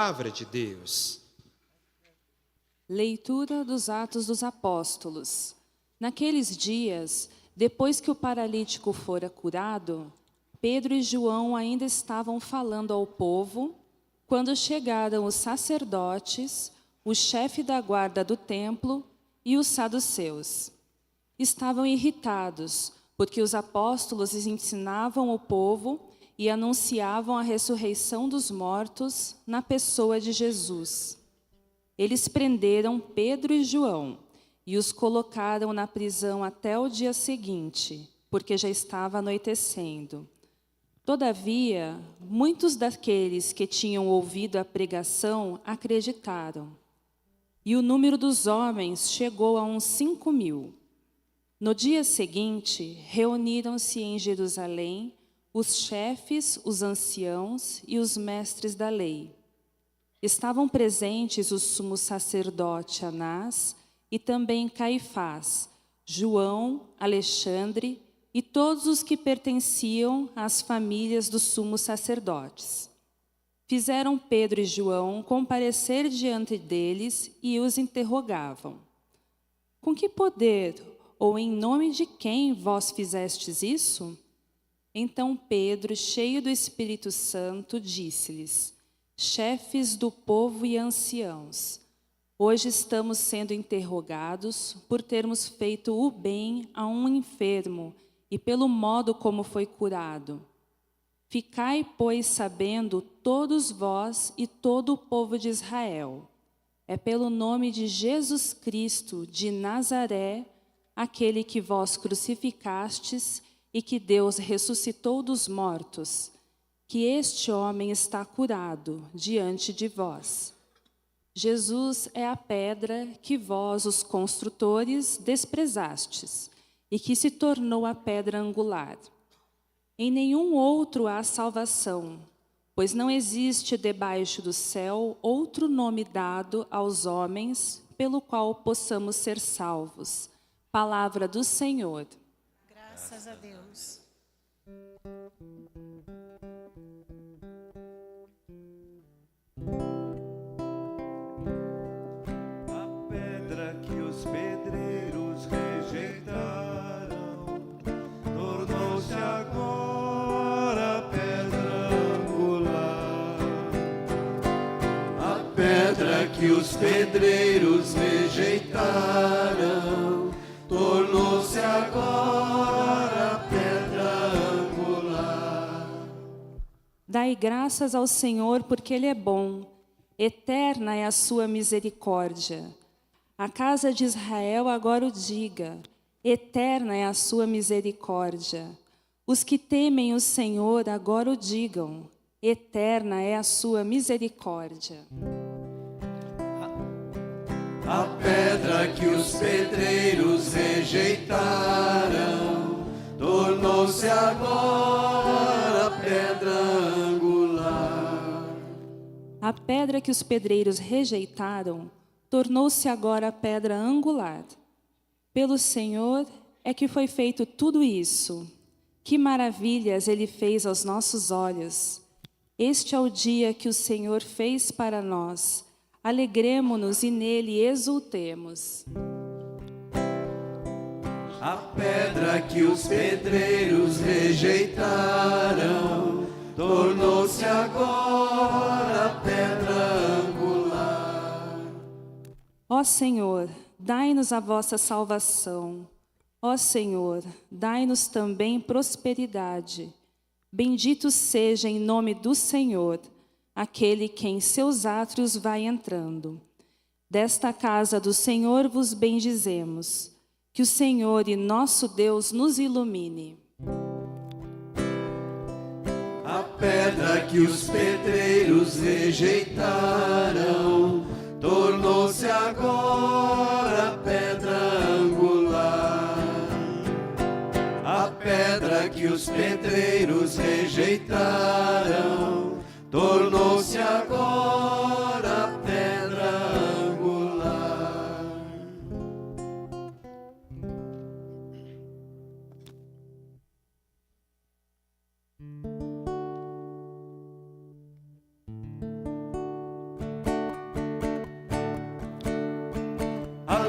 Palavra de Deus. Leitura dos Atos dos Apóstolos. Naqueles dias, depois que o paralítico fora curado, Pedro e João ainda estavam falando ao povo, quando chegaram os sacerdotes, o chefe da guarda do templo e os saduceus. Estavam irritados, porque os apóstolos ensinavam o povo e anunciavam a ressurreição dos mortos na pessoa de Jesus. Eles prenderam Pedro e João e os colocaram na prisão até o dia seguinte, porque já estava anoitecendo. Todavia, muitos daqueles que tinham ouvido a pregação acreditaram. E o número dos homens chegou a uns 5.000. No dia seguinte, reuniram-se em Jerusalém os chefes, os anciãos e os mestres da lei. Estavam presentes o sumo sacerdote Anás e também Caifás, João, Alexandre e todos os que pertenciam às famílias dos sumos sacerdotes. Fizeram Pedro e João comparecer diante deles e os interrogavam. Com que poder ou em nome de quem vós fizestes isso? Então Pedro, cheio do Espírito Santo, disse-lhes: chefes do povo e anciãos, hoje estamos sendo interrogados por termos feito o bem a um enfermo e pelo modo como foi curado. Ficai, pois, sabendo, todos vós e todo o povo de Israel, é pelo nome de Jesus Cristo de Nazaré, aquele que vós crucificastes e que Deus ressuscitou dos mortos, que este homem está curado diante de vós. Jesus é a pedra que vós, os construtores, desprezastes, e que se tornou a pedra angular. Em nenhum outro há salvação, pois não existe debaixo do céu outro nome dado aos homens pelo qual possamos ser salvos. Palavra do Senhor. Graças a Deus. A pedra que os pedreiros rejeitaram tornou-se agora pedra angular. A pedra que os pedreiros rejeitaram tornou-se agora pedra angular. Dai graças ao Senhor, porque Ele é bom. Eterna é a sua misericórdia. A casa de Israel agora o diga. Eterna é a sua misericórdia. Os que temem o Senhor agora o digam. Eterna é a sua misericórdia. A pedra que os pedreiros rejeitaram tornou-se agora pedra angular. A pedra que os pedreiros rejeitaram tornou-se agora a pedra angular. Pelo Senhor é que foi feito tudo isso. Que maravilhas Ele fez aos nossos olhos. Este é o dia que o Senhor fez para nós. Alegremo-nos e nele exultemos. A pedra que os pedreiros rejeitaram tornou-se agora pedra angular. Ó Senhor, dai-nos a vossa salvação. Ó Senhor, dai-nos também prosperidade. Bendito seja em nome do Senhor, aquele que em seus átrios vai entrando. Desta casa do Senhor vos bendizemos. Que o Senhor e nosso Deus nos ilumine. A pedra que os pedreiros rejeitaram tornou-se agora pedra angular. A pedra que os pedreiros rejeitaram tornou-se agora pedra angular.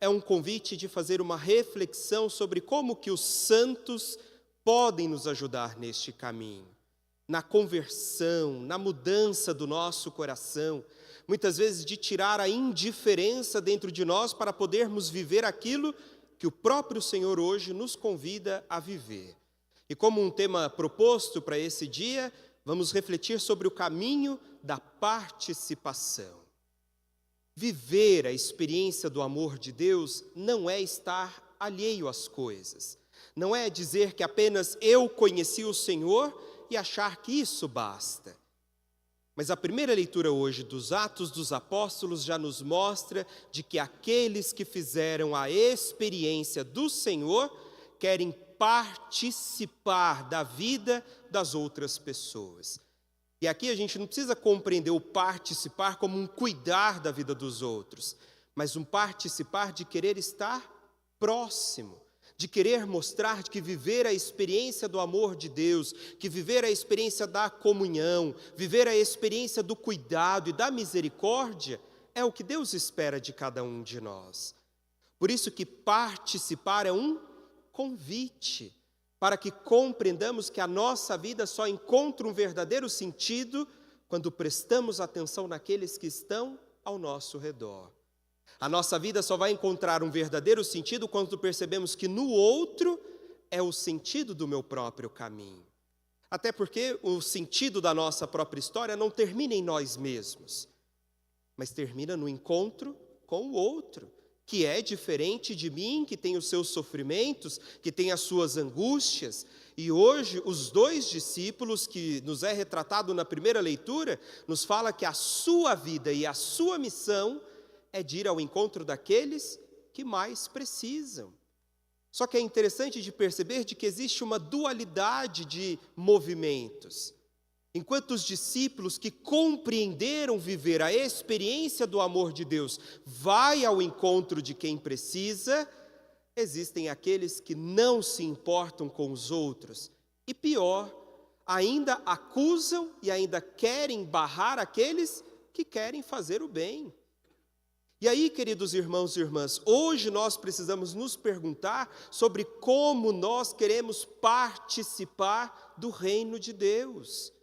é um convite de fazer uma reflexão sobre como que os santos podem nos ajudar neste caminho, na conversão, na mudança do nosso coração, muitas vezes de tirar a indiferença dentro de nós para podermos viver aquilo que o próprio Senhor hoje nos convida a viver. E como um tema proposto para esse dia, vamos refletir sobre o caminho da participação. Viver a experiência do amor de Deus não é estar alheio às coisas. Não é dizer que apenas eu conheci o Senhor e achar que isso basta. Mas a primeira leitura hoje dos Atos dos Apóstolos já nos mostra de que aqueles que fizeram a experiência do Senhor querem participar da vida das outras pessoas. E aqui a gente não precisa compreender o participar como um cuidar da vida dos outros, mas um participar de querer estar próximo, de querer mostrar que viver a experiência do amor de Deus, que viver a experiência da comunhão, viver a experiência do cuidado e da misericórdia, é o que Deus espera de cada um de nós. Por isso que participar é um convite, para que compreendamos que a nossa vida só encontra um verdadeiro sentido quando prestamos atenção naqueles que estão ao nosso redor. A nossa vida só vai encontrar um verdadeiro sentido quando percebemos que no outro é o sentido do meu próprio caminho. Até porque o sentido da nossa própria história não termina em nós mesmos, mas termina no encontro com o outro, que é diferente de mim, que tem os seus sofrimentos, que tem as suas angústias. E hoje, os dois discípulos, que nos é retratado na primeira leitura, nos fala que a sua vida e a sua missão é de ir ao encontro daqueles que mais precisam. Só que é interessante de perceber de que existe uma dualidade de movimentos. Enquanto os discípulos que compreenderam viver a experiência do amor de Deus vai ao encontro de quem precisa, existem aqueles que não se importam com os outros. E pior, ainda acusam e ainda querem barrar aqueles que querem fazer o bem. E aí, queridos irmãos e irmãs, hoje nós precisamos nos perguntar sobre como nós queremos participar do reino de Deus.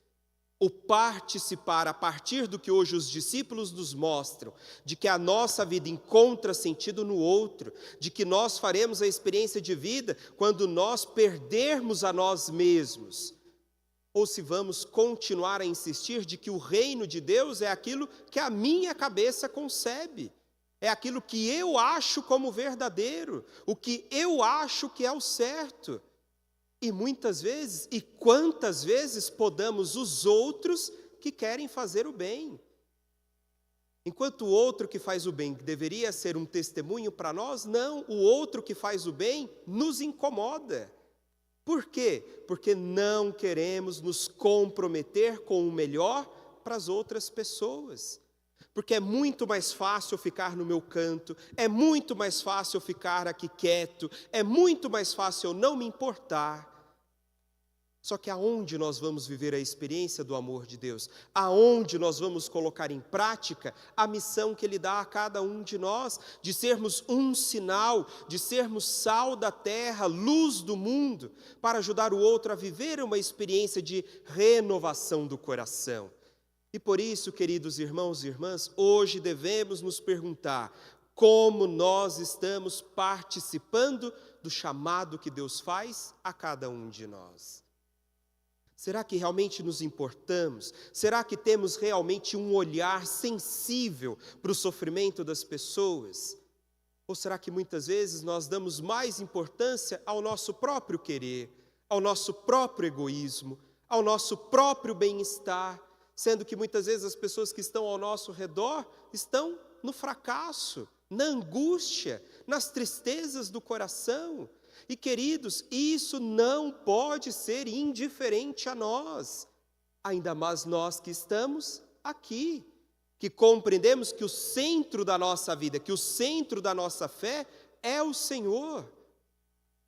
O participar a partir do que hoje os discípulos nos mostram, de que a nossa vida encontra sentido no outro, de que nós faremos a experiência de vida quando nós perdermos a nós mesmos. Ou se vamos continuar a insistir de que o reino de Deus é aquilo que a minha cabeça concebe. É aquilo que eu acho como verdadeiro, o que eu acho que é o certo. E muitas vezes, e quantas vezes podamos os outros que querem fazer o bem. Enquanto o outro que faz o bem deveria ser um testemunho para nós, não, o outro que faz o bem nos incomoda. Por quê? Porque não queremos nos comprometer com o melhor para as outras pessoas. Porque é muito mais fácil ficar no meu canto, é muito mais fácil ficar aqui quieto, é muito mais fácil eu não me importar. Só que aonde nós vamos viver a experiência do amor de Deus? Aonde nós vamos colocar em prática a missão que Ele dá a cada um de nós, de sermos um sinal, de sermos sal da terra, luz do mundo, para ajudar o outro a viver uma experiência de renovação do coração. E por isso, queridos irmãos e irmãs, hoje devemos nos perguntar como nós estamos participando do chamado que Deus faz a cada um de nós. Será que realmente nos importamos? Será que temos realmente um olhar sensível para o sofrimento das pessoas? Ou será que muitas vezes nós damos mais importância ao nosso próprio querer, ao nosso próprio egoísmo, ao nosso próprio bem-estar, sendo que muitas vezes as pessoas que estão ao nosso redor estão no fracasso, na angústia, nas tristezas do coração? E queridos, isso não pode ser indiferente a nós, ainda mais nós que estamos aqui, que compreendemos que o centro da nossa vida, que o centro da nossa fé é o Senhor,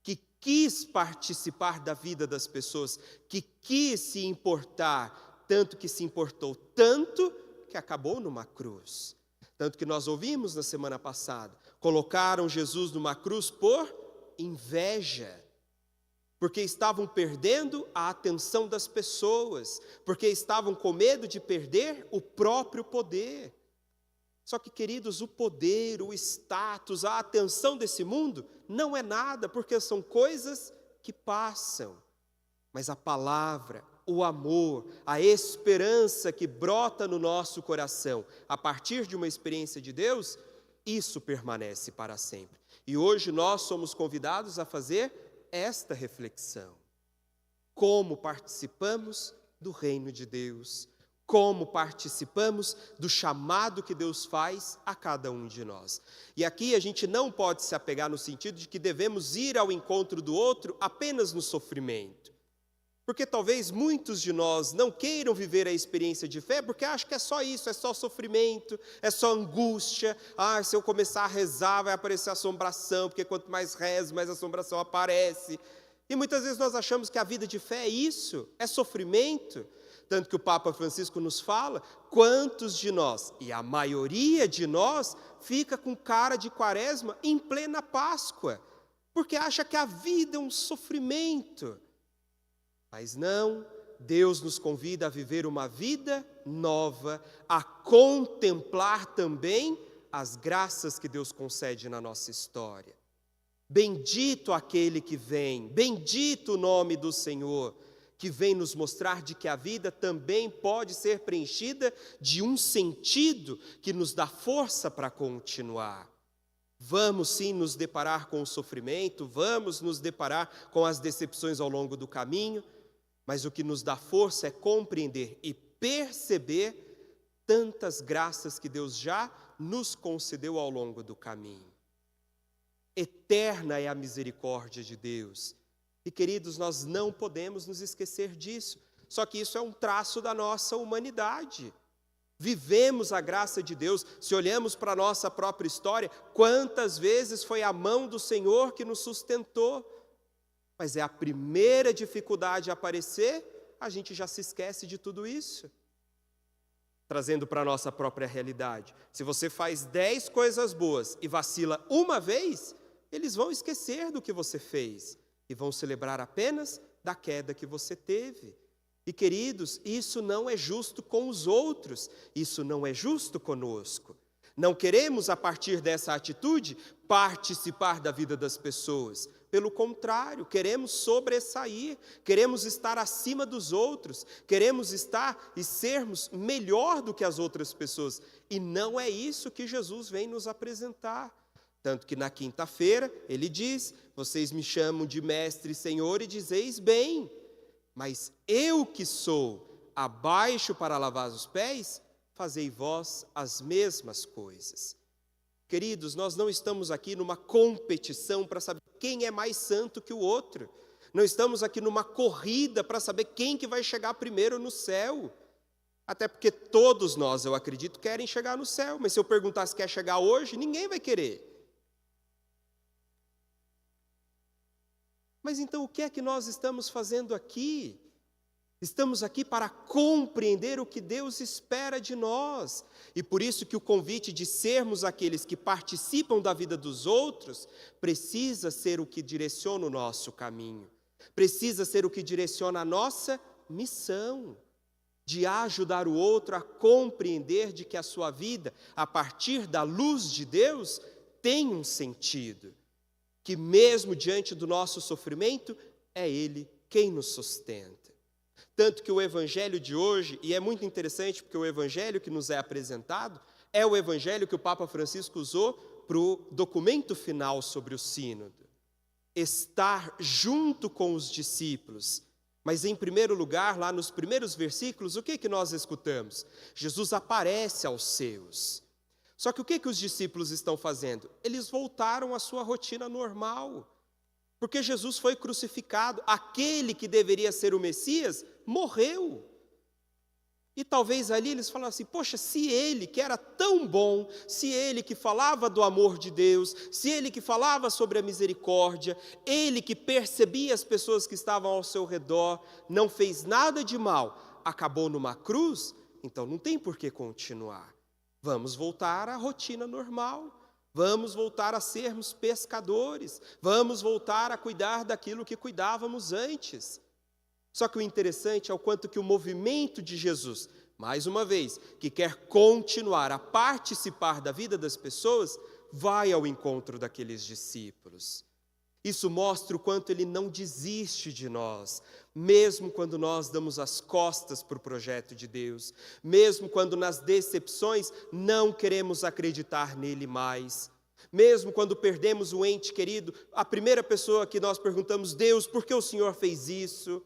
que quis participar da vida das pessoas, que quis se importar, tanto que se importou tanto que acabou numa cruz. Tanto que nós ouvimos na semana passada, colocaram Jesus numa cruz por inveja, porque estavam perdendo a atenção das pessoas, porque estavam com medo de perder o próprio poder. Só que, queridos, o poder, o status, a atenção desse mundo não é nada, porque são coisas que passam. Mas a palavra, o amor, a esperança que brota no nosso coração a partir de uma experiência de Deus, isso permanece para sempre. E hoje nós somos convidados a fazer esta reflexão. Como participamos do reino de Deus? Como participamos do chamado que Deus faz a cada um de nós? E aqui a gente não pode se apegar no sentido de que devemos ir ao encontro do outro apenas no sofrimento. Porque talvez muitos de nós não queiram viver a experiência de fé porque acham que é só isso, é só sofrimento, é só angústia. Se eu começar a rezar vai aparecer assombração, porque quanto mais rezo, mais assombração aparece. E muitas vezes nós achamos que a vida de fé é isso, é sofrimento. Tanto que o Papa Francisco nos fala, quantos de nós, e a maioria de nós, fica com cara de quaresma em plena Páscoa, porque acha que a vida é um sofrimento. Mas não, Deus nos convida a viver uma vida nova, a contemplar também as graças que Deus concede na nossa história. Bendito aquele que vem, bendito o nome do Senhor, que vem nos mostrar de que a vida também pode ser preenchida de um sentido que nos dá força para continuar. Vamos sim nos deparar com o sofrimento, vamos nos deparar com as decepções ao longo do caminho, mas o que nos dá força é compreender e perceber tantas graças que Deus já nos concedeu ao longo do caminho. Eterna é a misericórdia de Deus. E, queridos, nós não podemos nos esquecer disso. Só que isso é um traço da nossa humanidade. Vivemos a graça de Deus. Se olhamos para a nossa própria história, quantas vezes foi a mão do Senhor que nos sustentou? Mas é a primeira dificuldade a aparecer, a gente já se esquece de tudo isso. Trazendo para a nossa própria realidade. Se você faz 10 coisas boas e vacila uma vez, eles vão esquecer do que você fez. E vão celebrar apenas da queda que você teve. E, queridos, isso não é justo com os outros, isso não é justo conosco. Não queremos, a partir dessa atitude, participar da vida das pessoas. Pelo contrário, queremos sobressair, queremos estar acima dos outros, queremos estar e sermos melhor do que as outras pessoas. E não é isso que Jesus vem nos apresentar. Tanto que na quinta-feira ele diz, vocês me chamam de mestre e senhor e dizeis bem, mas eu que sou abaixo para lavar os pés, fazei vós as mesmas coisas. Queridos, nós não estamos aqui numa competição para saber quem é mais santo que o outro. Não estamos aqui numa corrida para saber quem que vai chegar primeiro no céu. Até porque todos nós, eu acredito, querem chegar no céu. Mas se eu perguntar se quer chegar hoje, ninguém vai querer. Mas então o que é que nós estamos fazendo aqui? Estamos aqui para compreender o que Deus espera de nós. E por isso que o convite de sermos aqueles que participam da vida dos outros precisa ser o que direciona o nosso caminho. Precisa ser o que direciona a nossa missão. De ajudar o outro a compreender de que a sua vida, a partir da luz de Deus, tem um sentido. Que mesmo diante do nosso sofrimento, é Ele quem nos sustenta. Tanto que o evangelho de hoje, e é muito interessante porque o evangelho que nos é apresentado, é o evangelho que o Papa Francisco usou para o documento final sobre o sínodo. Estar junto com os discípulos. Mas em primeiro lugar, lá nos primeiros versículos, o que nós escutamos? Jesus aparece aos seus. Só que o que os discípulos estão fazendo? Eles voltaram à sua rotina normal. Porque Jesus foi crucificado, aquele que deveria ser o Messias, morreu. E talvez ali eles falaram assim, poxa, se ele que era tão bom, se ele que falava do amor de Deus, se ele que falava sobre a misericórdia, ele que percebia as pessoas que estavam ao seu redor, não fez nada de mal, acabou numa cruz, então não tem por que continuar. Vamos voltar à rotina normal. Vamos voltar a sermos pescadores. Vamos voltar a cuidar daquilo que cuidávamos antes. Só que o interessante é o quanto que o movimento de Jesus, mais uma vez, que quer continuar a participar da vida das pessoas, vai ao encontro daqueles discípulos. Isso mostra o quanto ele não desiste de nós, mesmo quando nós damos as costas para o projeto de Deus, mesmo quando nas decepções não queremos acreditar nele mais, mesmo quando perdemos um ente querido, a primeira pessoa que nós perguntamos, Deus, por que o Senhor fez isso?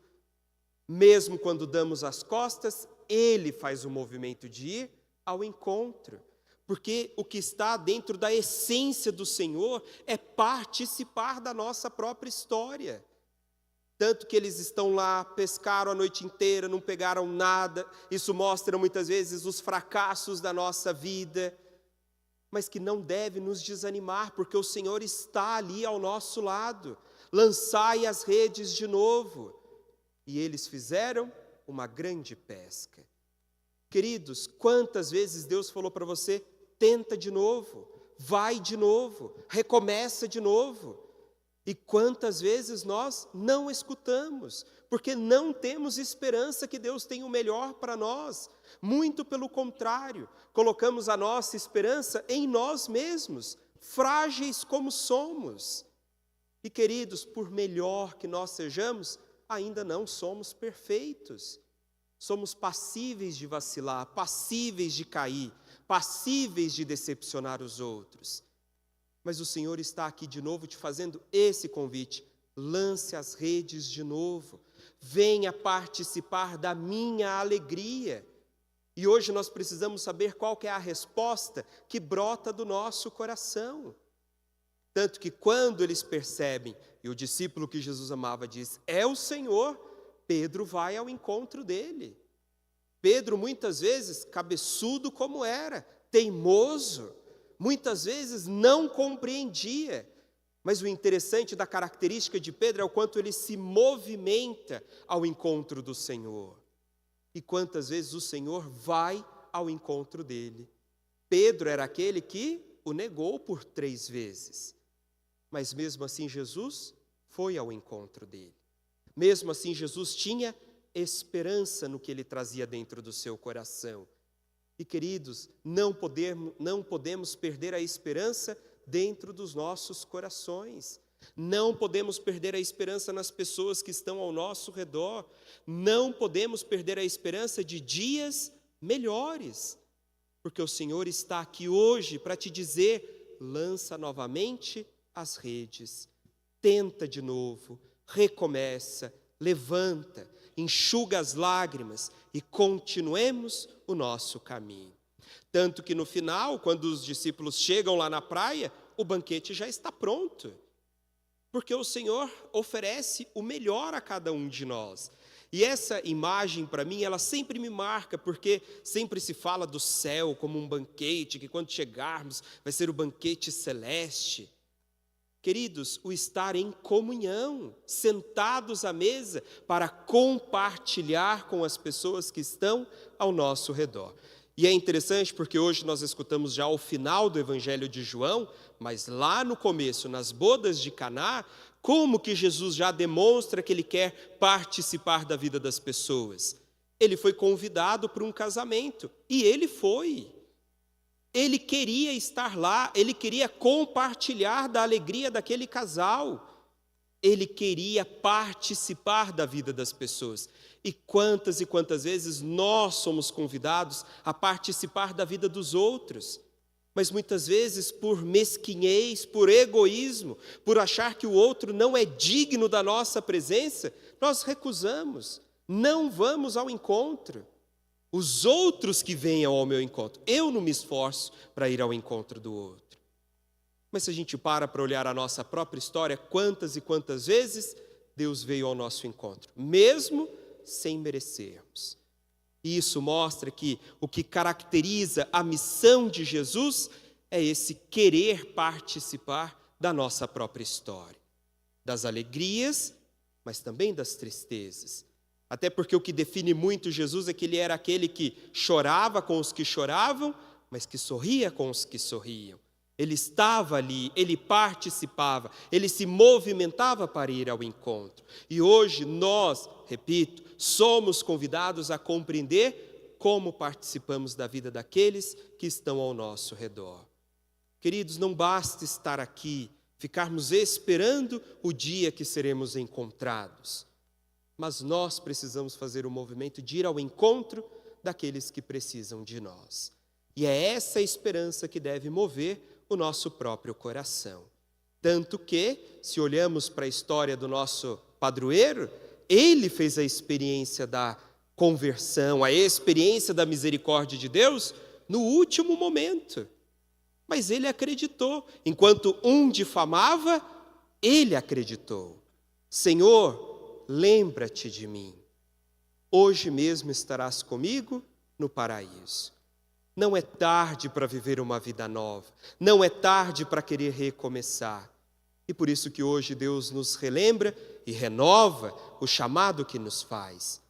Mesmo quando damos as costas, ele faz o movimento de ir ao encontro. Porque o que está dentro da essência do Senhor é participar da nossa própria história. Tanto que eles estão lá, pescaram a noite inteira, não pegaram nada. Isso mostra muitas vezes os fracassos da nossa vida. Mas que não deve nos desanimar, porque o Senhor está ali ao nosso lado. Lançai as redes de novo. E eles fizeram uma grande pesca. Queridos, quantas vezes Deus falou para você, tenta de novo, vai de novo, recomeça de novo. E quantas vezes nós não escutamos, porque não temos esperança que Deus tem o melhor para nós. Muito pelo contrário, colocamos a nossa esperança em nós mesmos, frágeis como somos. E queridos, por melhor que nós sejamos, ainda não somos perfeitos. Somos passíveis de vacilar, passíveis de cair, passíveis de decepcionar os outros. Mas o Senhor está aqui de novo te fazendo esse convite. Lance as redes de novo. Venha participar da minha alegria. E hoje nós precisamos saber qual que é a resposta que brota do nosso coração. Tanto que quando eles percebem, e o discípulo que Jesus amava diz, é o Senhor, Pedro vai ao encontro dele. Pedro, muitas vezes, cabeçudo como era, teimoso, muitas vezes não compreendia. Mas o interessante da característica de Pedro é o quanto ele se movimenta ao encontro do Senhor. E quantas vezes o Senhor vai ao encontro dele. Pedro era aquele que o negou por 3 vezes. Mas mesmo assim Jesus foi ao encontro dele. Mesmo assim Jesus tinha esperança no que ele trazia dentro do seu coração. E queridos, não podemos perder a esperança dentro dos nossos corações. Não podemos perder a esperança nas pessoas que estão ao nosso redor. Não podemos perder a esperança de dias melhores. Porque o Senhor está aqui hoje para te dizer, lança novamente as redes. Tenta de novo, recomeça, levanta, enxuga as lágrimas e continuemos o nosso caminho. Tanto que no final, quando os discípulos chegam lá na praia, o banquete já está pronto. Porque o Senhor oferece o melhor a cada um de nós. E essa imagem, para mim, ela sempre me marca, porque sempre se fala do céu como um banquete, que quando chegarmos vai ser o banquete celeste. Queridos, o estar em comunhão, sentados à mesa para compartilhar com as pessoas que estão ao nosso redor. E é interessante porque hoje nós escutamos já o final do Evangelho de João, mas lá no começo, nas bodas de Caná, como que Jesus já demonstra que ele quer participar da vida das pessoas? Ele foi convidado para um casamento e ele foi. Ele queria estar lá, ele queria compartilhar da alegria daquele casal. Ele queria participar da vida das pessoas. E quantas vezes nós somos convidados a participar da vida dos outros. Mas muitas vezes por mesquinhez, por egoísmo, por achar que o outro não é digno da nossa presença, nós recusamos, não vamos ao encontro. Os outros que venham ao meu encontro. Eu não me esforço para ir ao encontro do outro. Mas se a gente para olhar a nossa própria história, quantas e quantas vezes Deus veio ao nosso encontro, mesmo sem merecermos. E isso mostra que o que caracteriza a missão de Jesus é esse querer participar da nossa própria história. Das alegrias, mas também das tristezas. Até porque o que define muito Jesus é que ele era aquele que chorava com os que choravam, mas que sorria com os que sorriam. Ele estava ali, ele participava, ele se movimentava para ir ao encontro. E hoje nós, repito, somos convidados a compreender como participamos da vida daqueles que estão ao nosso redor. Queridos, não basta estar aqui, ficarmos esperando o dia que seremos encontrados. Mas nós precisamos fazer o movimento de ir ao encontro daqueles que precisam de nós. E é essa esperança que deve mover o nosso próprio coração. Tanto que, se olhamos para a história do nosso padroeiro, ele fez a experiência da conversão, a experiência da misericórdia de Deus no último momento. Mas ele acreditou. Enquanto um difamava, ele acreditou. Senhor, lembra-te de mim. Hoje mesmo estarás comigo no paraíso. Não é tarde para viver uma vida nova. Não é tarde para querer recomeçar. E por isso que hoje Deus nos relembra e renova o chamado que nos faz.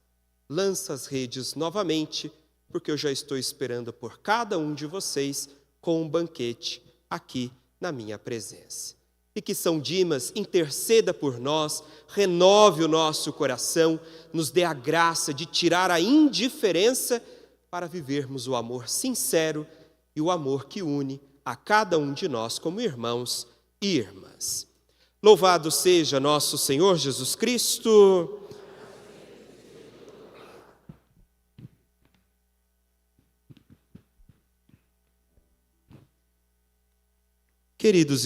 Lança as redes novamente, porque eu já estou esperando por cada um de vocês com um banquete aqui na minha presença. E que São Dimas interceda por nós, renove o nosso coração, nos dê a graça de tirar a indiferença para vivermos o amor sincero e o amor que une a cada um de nós como irmãos e irmãs. Louvado seja nosso Senhor Jesus Cristo. Queridos irmãos,